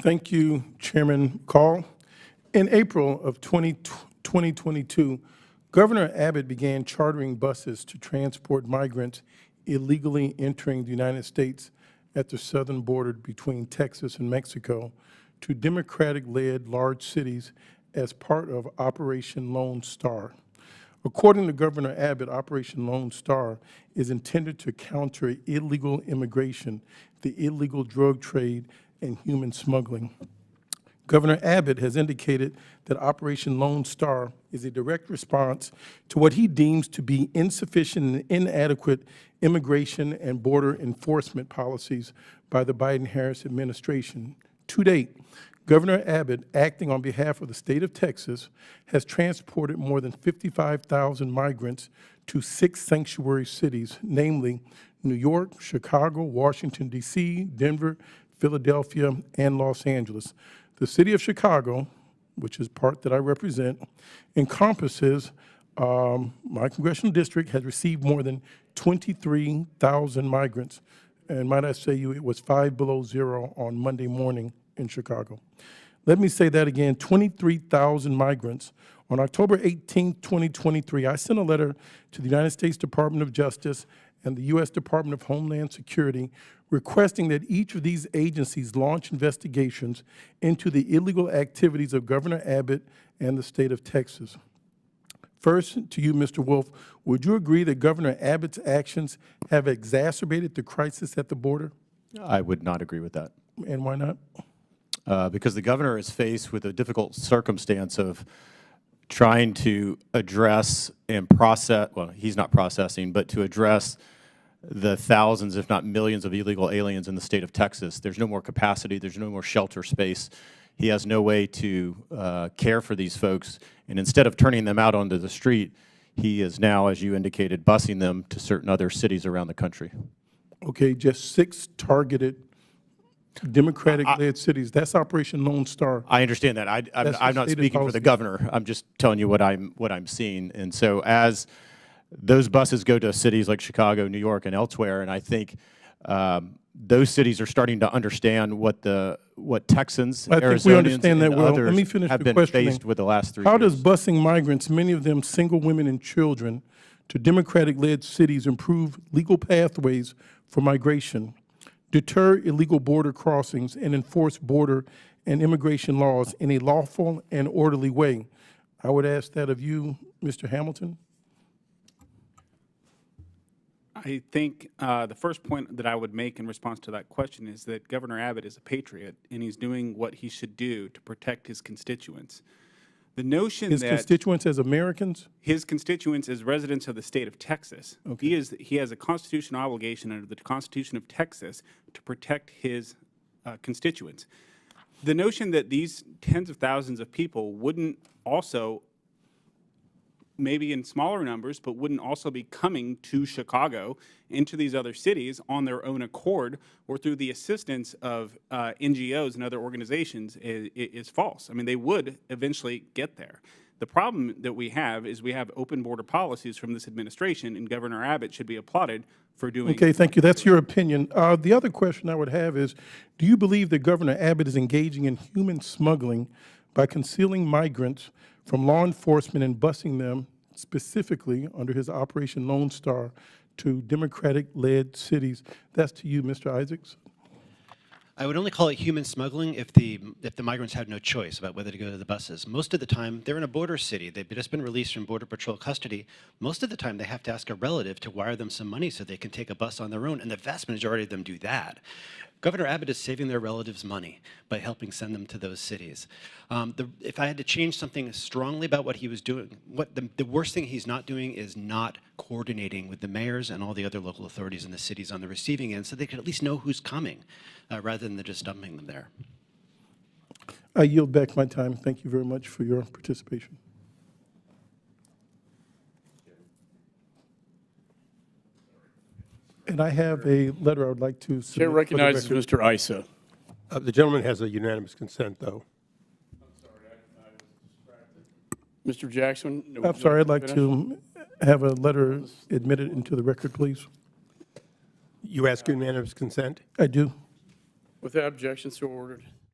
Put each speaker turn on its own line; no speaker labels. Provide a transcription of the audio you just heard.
Thank you, Chairman Call. In April of 2022, Governor Abbott began chartering buses to transport migrants illegally entering the United States at the southern border between Texas and Mexico to Democratic-led large cities as part of Operation Lone Star. According to Governor Abbott, Operation Lone Star is intended to counter illegal immigration, the illegal drug trade, and human smuggling. Governor Abbott has indicated that Operation Lone Star is a direct response to what he deems to be insufficient and inadequate immigration and border enforcement policies by the Biden-Harris administration. To date, Governor Abbott, acting on behalf of the state of Texas, has transported more than 55,000 migrants to 6 sanctuary cities, namely New York, Chicago, Washington, D.C., Denver, Philadelphia, and Los Angeles. The city of Chicago, which is part that I represent, encompasses my congressional district, has received more than 23,000 migrants. And might I say you, it was 5 below zero on Monday morning in Chicago. Let me say that again, 23,000 migrants. On October 18, 2023, I sent a letter to the United States Department of Justice and the U.S. Department of Homeland Security requesting that each of these agencies launch investigations into the illegal activities of Governor Abbott and the state of Texas. First, to you, Mr. Wolf, would you agree that Governor Abbott's actions have exacerbated the crisis at the border?
I would not agree with that.
And why not?
Because the governor is faced with a difficult circumstance of trying to address and process, well, he's not processing, but to address the thousands, if not millions, of illegal aliens in the state of Texas. There's no more capacity. There's no more shelter space. He has no way to care for these folks. And instead of turning them out onto the street, he is now, as you indicated, busing them to certain other cities around the country.
Okay, just 6 targeted Democratic-led cities. That's Operation Lone Star.
I understand that. I'm not speaking for the governor. I'm just telling you what I'm seeing. And so as those buses go to cities like Chicago, New York, and elsewhere, and I think those cities are starting to understand what Texans, Arizonans, and others
Let me finish
have
the
been faced with the last 3 years.
How does busing migrants, many of them single women and children, to Democratic-led cities improve legal pathways for migration, deter illegal border crossings, and enforce border and immigration laws in a lawful and orderly way? I would ask that of you, Mr. Hamilton.
I think the first point that I would make in response to that question is that Governor Abbott is a patriot, and he's doing what he should do to protect his constituents. The notion
his
that
constituents as Americans?
His constituents as residents of the state of Texas.
Okay.
He has a constitutional obligation under the Constitution of Texas to protect his constituents. The notion that these tens of thousands of people wouldn't also, maybe in smaller numbers, but wouldn't also be coming to Chicago, into these other cities on their own accord or through the assistance of NGOs and other organizations is false. I mean, they would eventually get there. The problem that we have is we have open border policies from this administration, and Governor Abbott should be applauded for doing.
Okay, thank you. That's your opinion. The other question I would have is, do you believe that Governor Abbott is engaging in human smuggling by concealing migrants from law enforcement and busing them specifically under his Operation Lone Star to Democratic-led cities? That's to you, Mr. Isacson.
I would only call it human smuggling if the migrants had no choice about whether to go to the buses. Most of the time, they're in a border city. They've just been released from Border Patrol custody. Most of the time, they have to ask a relative to wire them some money so they can take a bus on their own, and the vast majority of them do that. Governor Abbott is saving their relatives money by helping send them to those cities. If I had to change something strongly about what he was doing, the worst thing he's not doing is not coordinating with the mayors and all the other local authorities in the cities on the receiving end so they could at least know who's coming rather than just dumping them there.
I yield back my time. Thank you very much for your participation. And I have a letter I would like to submit.
Chair recognizes Mr. Issa.
The gentleman has a unanimous consent, though.
I'm sorry, I was distracted. Mr. Jackson?
I'm sorry, I'd like to have a letter admitted into the record, please.
You ask unanimous consent?
I do.
Without objection, so ordered.